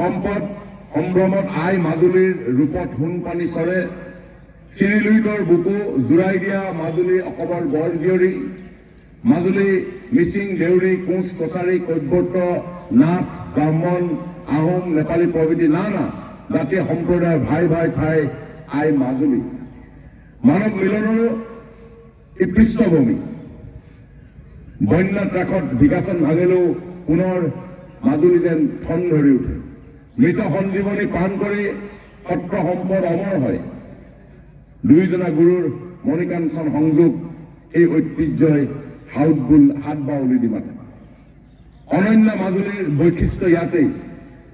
সম্পদ সম্ভ্ৰমত আই মাজুলীৰ ৰূপত সোণ পানী চৰে চিৰিলুইতৰ বুকু জোৰাই দিয়া মাজুলী অসমৰ বৰজীয়ৰী মাজুলী মিচিং দেউৰী কোচ কছাৰী কৈবৰ্ত নাথ ব্ৰাহ্মণ আহোম নেপালী প্ৰভৃতি নানা জাতি সম্প্ৰদায়ৰ ভাই ভাই ঠাই আই মাজুলী মানৱ মিলনৰো এই পৃষ্ঠভূমি বন্যা ত্ৰাসত বিকাশন ভাঙিলেও পুনৰ মাজুলী যেন ঠন ধৰি উঠে মৃত সঞ্জীৱনী পান কৰি সত্ৰ সম্পদ অমৰ হয় দুইজনা গুৰুৰ মণিকাঞ্চন সংযোগ এই ঐতিহ্যই হাত বাউলি দি মাতে অনন্য মাজুলীৰ বৈশিষ্ট্য ইয়াতেই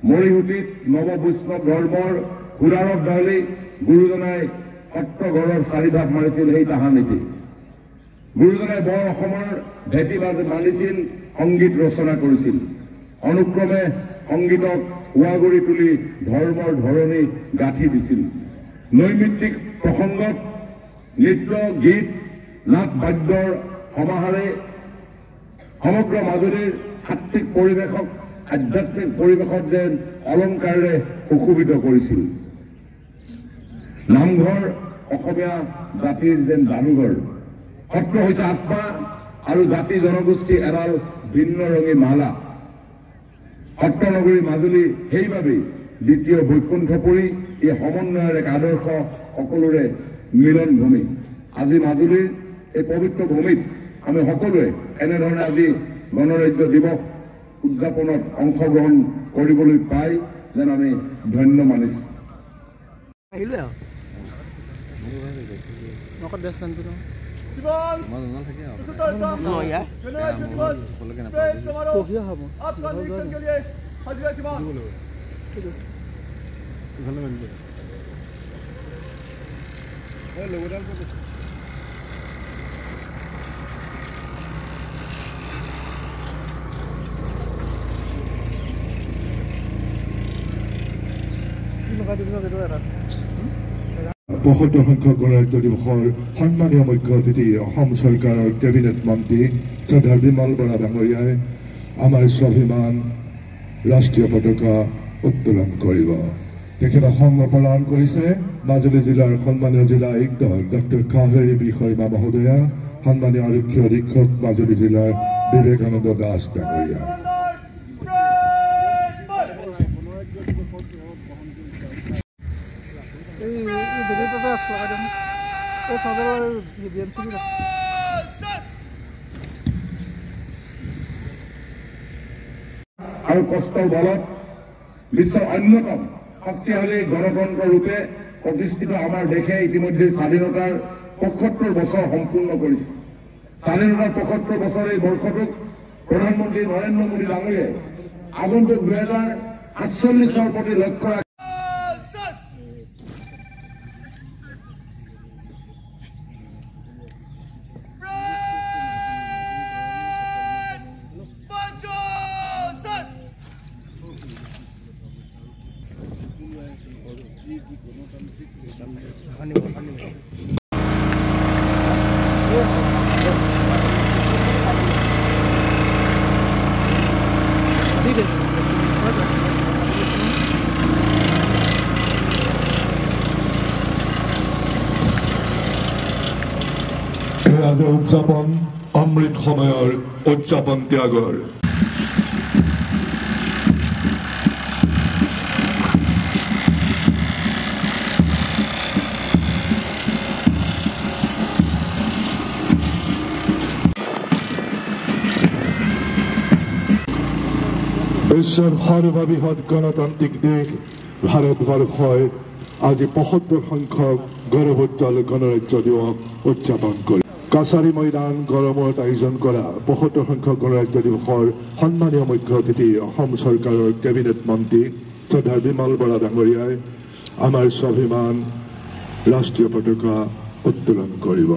মৰিহুটিত নৱ বৈষ্ণৱ ধৰ্মৰ সুৰাৰত দালি গুৰুজনাই সত্ৰঘৰৰ চাৰিভাগ মাৰিছিল সেই তাহানিতে গুৰুজনাই বৰ অসমৰ ভেটি মানিছিল সংগীত ৰচনা কৰিছিল অনুক্ৰমে সংগীতক হুৱাগুৰি তুলি ধৰ্মৰ ধৰণী গাঁঠি দিছিল নৈমিত্তিক প্ৰসংগত নৃত্য গীত নাট বাদ্যৰ সমাহাৰে সমগ্ৰ মাজুলীৰ সাত্বিক পৰিৱেশক আধ্যাত্মিক পৰিৱেশত যেন অলংকাৰেৰে সুশোভিত কৰিছিল নামঘৰ অসমীয়া জাতিৰ যেন যাদুঘৰ সত্ৰ হৈছে আত্মা আৰু জাতি জনগোষ্ঠী এডাল ভিন্ন ৰঙী মালা সত্ৰ নগৰী মাজুলী সেইবাবেই দ্বিতীয় বৈকুণ্ঠপুৰী এই সমন্বয়ৰ এক আদৰ্শ সকলোৰে মিলন ভূমি আজি মাজুলীৰ এই পবিত্ৰ ভূমিত আমি সকলোৱে এনেধৰণে আজি গণৰাজ্য দিৱস উদযাপনত অংশগ্ৰহণ কৰিবলৈ পাই যেন আমি ধন্য মানিছোঁ পঁয়সত্তৰ সংখ্যক গণৰাজ্য দিৱসৰ সন্মানীয় মুখ্য অতিথি অসম চৰকাৰৰ কেবিনেট মন্ত্ৰী শ্ৰদ্ধাৰ বিমল বৰা ডাঙৰীয়াই আমাৰ স্বাভিমান ৰাষ্ট্ৰীয় পতাকা উত্তোলন কৰিব তেখেতক সংবৰ্ধনা কৰিছে মাজুলী জিলাৰ সন্মানীয় জিলা আয়ুক্ত ডক্টৰ কাবেৰী বি শৰ্মা মহোদয়া সন্মানীয় আৰক্ষী অধীক্ষক মাজুলী জিলাৰ বিবেকানন্দ দাস ডাঙৰীয়া আৰু কষ্টৰ বলত বিশ্বৰ অন্যতম শক্তিশালী গণতন্ত্ৰ ৰূপে প্ৰতিষ্ঠিত আমাৰ দেশে ইতিমধ্যে স্বাধীনতাৰ ৭৫ বছৰ সম্পূৰ্ণ কৰিছে স্বাধীনতাৰ ৭৫ বছৰ এই বৰ্ষটোক প্ৰধানমন্ত্ৰী নৰেন্দ্ৰ মোদী ডাঙৰীয়াই আগন্তুক ২০৪৭ প্ৰতি লক্ষ্য ৰাখি উদযাপন অমৃত সময়ৰ উদযাপন ত্যাগৰ বিশ্বৰ সৰ্ববৃহৎ গণতান্ত্ৰিক দেশ ভাৰতবৰ্ষই আজি ৭৫ সংখ্যক গৌৰৱোজ্জ্বল গণৰাজ্য দিৱস উদযাপন কৰে কাছাৰী ময়দান গড়মূৰত আয়োজন কৰা ৭৫ সংখ্যক গণৰাজ্য দিৱসৰ সন্মানীয় মুখ্য অতিথি অসম চৰকাৰৰ কেবিনেট মন্ত্ৰী শ্ৰদ্ধাৰ বিমল বৰা ডাঙৰীয়াই আমাৰ স্বাভিমান ৰাষ্ট্ৰীয় পতাকা উত্তোলন কৰিব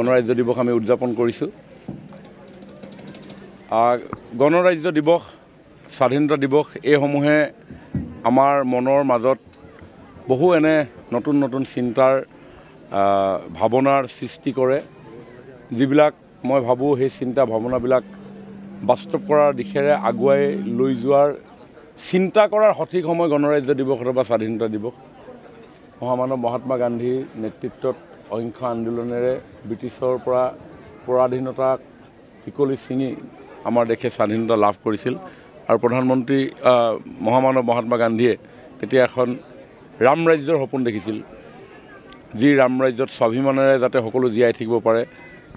গণৰাজ্য দিৱস আমি উদযাপন কৰিছোঁ। গণৰাজ্য দিৱস, স্বাধীনতা দিৱস এইসমূহে আমাৰ মনৰ মাজত বহু এনে নতুন নতুন চিন্তাৰ ভাৱনাৰ সৃষ্টি কৰে, যিবিলাক মই ভাবোঁ সেই চিন্তা ভাৱনাবিলাক বাস্তৱ কৰাৰ দিশেৰে আগুৱাই লৈ যোৱাৰ চিন্তা কৰাৰ সঠিক সময় গণৰাজ্য দিৱস বা স্বাধীনতা দিৱস। মহামানৱ মহাত্মা গান্ধীৰ নেতৃত্বত অহিংসা আন্দোলনেৰে ব্ৰিটিছৰ পৰা পৰাধীনতাক শিকলি ছিঙি আমাৰ দেশে স্বাধীনতা লাভ কৰিছিল। আৰু প্ৰধানমন্ত্ৰী মহামানৱ মহাত্মা গান্ধীয়ে তেতিয়া এখন ৰাম ৰাজ্যৰ সপোন দেখিছিল, যি ৰাম ৰাজ্যত স্বাভিমানেৰে যাতে সকলো জীয়াই থাকিব পাৰে,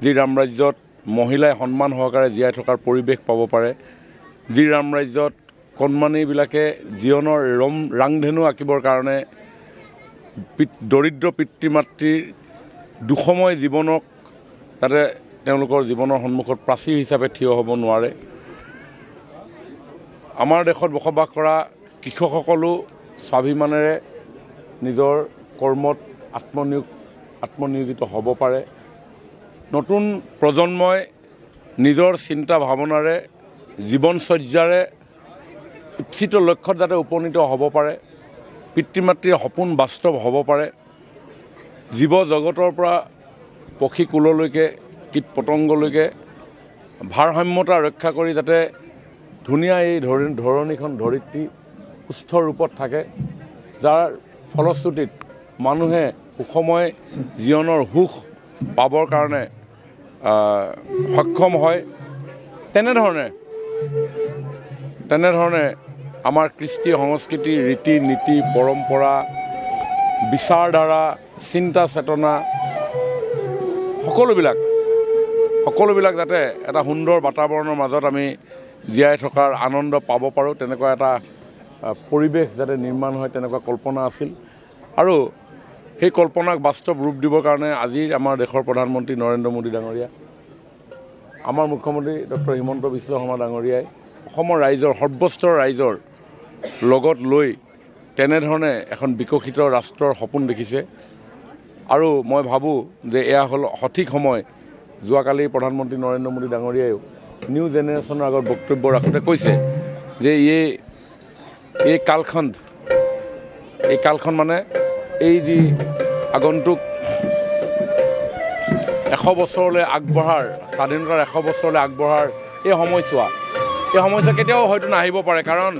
যি ৰাম ৰাজ্যত মহিলাই সন্মান সহকাৰে জীয়াই থকাৰ পৰিৱেশ পাব পাৰে, যি ৰাম ৰাজ্যত কণমানিবিলাকে জীৱনৰ ৰাংধেনু আঁকিবৰ কাৰণে দৰিদ্ৰ পিতৃ মাতৃৰ দুসময় জীৱনক যাতে তেওঁলোকৰ জীৱনৰ সন্মুখত প্ৰাচীৰ হিচাপে থিয় হ'ব নোৱাৰে। আমাৰ দেশত বসবাস কৰা কৃষকসকলো স্বাভিমানেৰে নিজৰ কৰ্মত আত্মনিয়োজিত হ'ব পাৰে। নতুন প্ৰজন্মই নিজৰ চিন্তা ভাৱনাৰে জীৱনচৰ্যাৰে ইচ্ছিত লক্ষ্যত যাতে উপনীত হ'ব পাৰে, পিতৃ মাতৃৰ সপোন বাস্তৱ হ'ব পাৰে, জীৱ জগতৰ পৰা পক্ষী কুললৈকে কীট পতংগলৈকে ভাৰসাম্যতা ৰক্ষা কৰি যাতে ধুনীয়া এই ধৰণীখন ধৰিত্ৰী সুস্থ ৰূপত থাকে, যাৰ ফলশ্ৰুতিত মানুহে সুখময় জীৱনৰ সুখ পাবৰ কাৰণে সক্ষম হয়। তেনেধৰণে আমাৰ কৃষ্টি সংস্কৃতি ৰীতি নীতি পৰম্পৰা বিচাৰধাৰা চিন্তা চেতনা সকলোবিলাক যাতে এটা সুন্দৰ বাতাবৰণৰ মাজত আমি জীয়াই থকাৰ আনন্দ পাব পাৰোঁ, তেনেকুৱা এটা পৰিৱেশ যাতে নিৰ্মাণ হয় তেনেকুৱা কল্পনা আছিল। আৰু সেই কল্পনাক বাস্তৱ ৰূপ দিবৰ কাৰণে আজিৰ আমাৰ দেশৰ প্ৰধানমন্ত্ৰী নৰেন্দ্ৰ মোদী ডাঙৰীয়া, আমাৰ মুখ্যমন্ত্ৰী ডক্টৰ হিমন্ত বিশ্ব শৰ্মা ডাঙৰীয়াই অসমৰ ৰাইজৰ সৰ্বস্তৰ ৰাইজৰ লগত লৈ তেনেধৰণে এখন বিকশিত ৰাষ্ট্ৰৰ সপোন দেখিছে। আৰু মই ভাবোঁ যে এয়া হ'ল সঠিক সময়। যোৱাকালি প্ৰধানমন্ত্ৰী নৰেন্দ্ৰ মোদী ডাঙৰীয়াইও নিউ জেনেৰেশ্যনৰ আগত বক্তব্য ৰাখোঁতে কৈছে যে এই কালখন মানে এই যি আগন্তুক 100 বছৰলৈ আগবঢ়াৰ স্বাধীনতাৰ 100 বছৰলৈ আগবঢ়াৰ এই সময়ছোৱা কেতিয়াও হয়তো নাহিব পাৰে, কাৰণ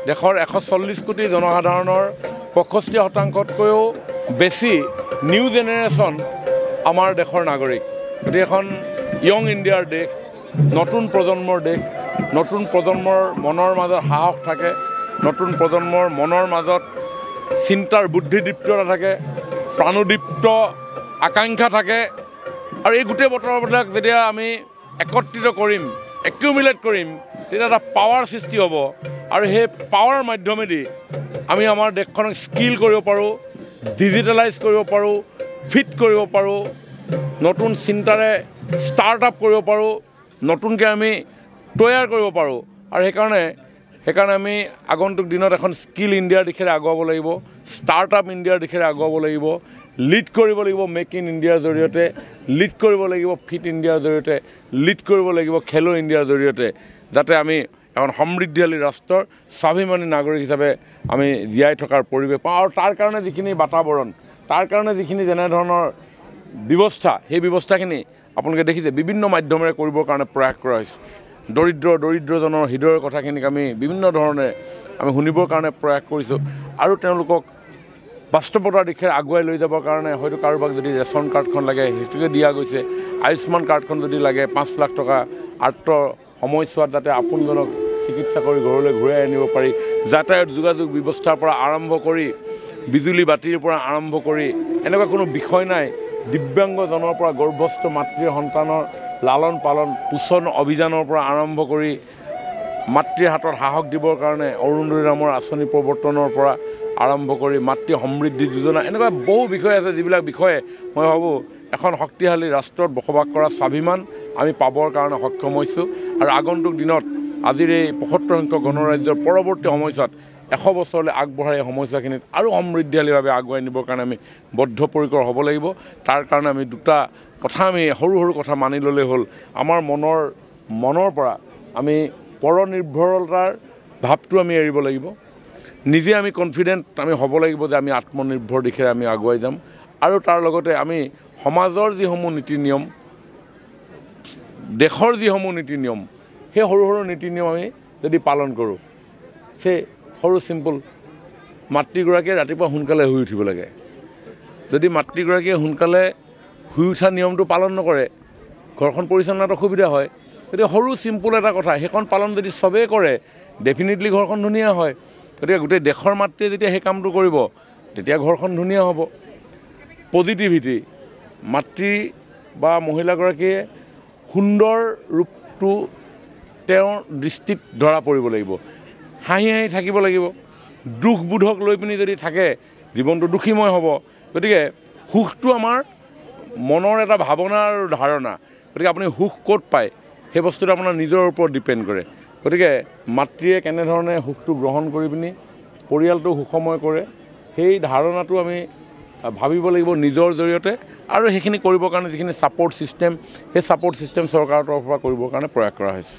দেশৰ 140 কোটি জনসাধাৰণৰ 65%তকৈও বেছি নিউ জেনেৰেশ্যন আমাৰ দেশৰ নাগৰিক। গতিকে এখন য়ং ইণ্ডিয়াৰ দেশ, নতুন প্ৰজন্মৰ দেশ, নতুন প্ৰজন্মৰ মনৰ মাজত সাহস থাকে, নতুন প্ৰজন্মৰ মনৰ মাজত চিন্তাৰ বুদ্ধিদীপ্ততা থাকে, প্ৰাণোদীপ্ত আকাংক্ষা থাকে। আৰু এই গোটেই বতৰবিলাক যেতিয়া আমি একত্ৰিত কৰিম, একিউমুলেট কৰিম, তেতিয়া এটা পাৱাৰ সৃষ্টি হ'ব। আৰু সেই পাৱাৰ মাধ্যমেদি আমি আমাৰ দেশখনক স্কিল কৰিব পাৰোঁ, ডিজিটেলাইজ কৰিব পাৰোঁ, ফিট কৰিব পাৰোঁ, নতুন চিন্তাৰে ষ্টাৰ্ট আপ কৰিব পাৰোঁ, নতুনকৈ আমি তৈয়াৰ কৰিব পাৰোঁ। আৰু সেইকাৰণে আমি আগন্তুক দিনত এখন স্কিল ইণ্ডিয়াৰ দিশেৰে আগুৱাব লাগিব, ষ্টাৰ্ট আপ ইণ্ডিয়াৰ দিশেৰে আগুৱাব লাগিব, লিড কৰিব লাগিব মেক ইন ইণ্ডিয়াৰ জৰিয়তে, লিড কৰিব লাগিব ফিট ইণ্ডিয়াৰ জৰিয়তে, লিড কৰিব লাগিব খেলো ইণ্ডিয়াৰ জৰিয়তে, যাতে আমি এখন সমৃদ্ধিশালী ৰাষ্ট্ৰৰ স্বাভিমানী নাগৰিক হিচাপে আমি জীয়াই থকাৰ পৰিৱেশ পাওঁ। আৰু তাৰ কাৰণে যিখিনি বাতাবৰণ, তাৰ কাৰণে যিখিনি যেনেধৰণৰ ব্যৱস্থা, সেই ব্যৱস্থাখিনি আপোনালোকে দেখিছে বিভিন্ন মাধ্যমেৰে কৰিবৰ কাৰণে প্ৰয়াস কৰা হৈছে। দৰিদ্ৰজনৰ হৃদয়ৰ কথাখিনিক আমি বিভিন্ন ধৰণে আমি শুনিবৰ কাৰণে প্ৰয়াস কৰিছোঁ। আৰু তেওঁলোকক বাস্তৱতাৰ দিশে আগুৱাই লৈ যাবৰ কাৰণে হয়তো কাৰোবাক যদি ৰেচন কাৰ্ডখন লাগে সেইটোকে দিয়া গৈছে, আয়ুষ্মান কাৰ্ডখন যদি লাগে 5 লাখ টকা আৰ্ট সময়ছোৱাত যাতে আপোনজনক চিকিৎসা কৰি ঘৰলৈ ঘূৰাই আনিব পাৰি, যাতায়াত যোগাযোগ ব্যৱস্থাৰ পৰা আৰম্ভ কৰি বিজুলী বাতিৰ পৰা আৰম্ভ কৰি এনেকুৱা কোনো বিষয় নাই, দিব্যাংগজনৰ পৰা গৰ্ভস্থ মাতৃৰ সন্তানৰ লালন পালন পোষণ অভিযানৰ পৰা আৰম্ভ কৰি মাতৃৰ হাতত সাহস দিবৰ কাৰণে অৰুণোদয় নামৰ আঁচনি প্ৰৱৰ্তনৰ পৰা আৰম্ভ কৰি মাতৃ সমৃদ্ধি যোজনা, এনেকুৱা বহু বিষয় আছে যিবিলাক বিষয়ে মই ভাবোঁ এখন শক্তিশালী ৰাষ্ট্ৰত বসবাস কৰা স্বাভিমান আমি পাবৰ কাৰণে সক্ষম হৈছোঁ। আৰু আগন্তুক দিনত আজিৰ এই 75 সংখ্যক গণৰাজ্যৰ পৰৱৰ্তী সময়ছোৱাত 100 বছৰলৈ আগবঢ়াই এই সমস্যাখিনিত আৰু সমৃদ্ধিশালীভাৱে আগুৱাই নিবৰ কাৰণে আমি বদ্ধপৰিকৰ হ'ব লাগিব। তাৰ কাৰণে আমি দুটা কথা আমি সৰু সৰু কথা মানি ল'লে হ'ল আমাৰ মনৰ পৰা আমি পৰনিৰ্ভৰতাৰ ভাৱটো আমি এৰিব লাগিব নিজে আমি কনফিডেণ্ট আমি হ'ব লাগিব যে আমি আত্মনিৰ্ভৰ দিশে আমি আগুৱাই যাম আৰু তাৰ লগতে আমি সমাজৰ যিসমূহ নীতি নিয়ম দেশৰ যিসমূহ নীতি নিয়ম সেই সৰু সৰু নীতি নিয়ম আমি যদি পালন কৰোঁ সেই সৰু চিম্পল মাতৃগৰাকীয়ে ৰাতিপুৱা সোনকালে শুই উঠিব লাগে যদি মাতৃগৰাকীয়ে সোনকালে শুই উঠা নিয়মটো পালন নকৰে ঘৰখন পৰিচালনাত অসুবিধা হয় গতিকে সৰু চিম্পল এটা কথা সেইখন পালন যদি চবেই কৰে ডেফিনেটলি ঘৰখন ধুনীয়া হয় গতিকে গোটেই দেশৰ মাতৃয়ে যেতিয়া সেই কামটো কৰিব তেতিয়া ঘৰখন ধুনীয়া হ'ব পজিটিভিটি মাতৃ বা মহিলাগৰাকীয়ে সুন্দৰ ৰূপটো তেওঁৰ দৃষ্টিত ধৰা পৰিব লাগিব হাঁহি হাঁহি থাকিব লাগিব দুখবোধক লৈ পিনি যদি থাকে জীৱনটো দুখীময় হ'ব গতিকে সুখটো আমাৰ মনৰ এটা ভাৱনা আৰু ধাৰণা গতিকে আপুনি সুখ ক'ত পায় সেই বস্তুটো আপোনাৰ নিজৰ ওপৰত ডিপেণ্ড কৰে গতিকে মাতৃয়ে কেনেধৰণে সুখটো গ্ৰহণ কৰি পিনি পৰিয়ালটো সুখময় কৰে সেই ধাৰণাটো আমি ভাবিব লাগিব নিজৰ জৰিয়তে আৰু সেইখিনি কৰিবৰ কাৰণে যিখিনি ছাপৰ্ট ছিষ্টেম সেই ছাপৰ্ট ছিষ্টেম চৰকাৰৰ তৰফৰ পৰা কৰিবৰ কাৰণে প্ৰয়াস কৰা হৈছে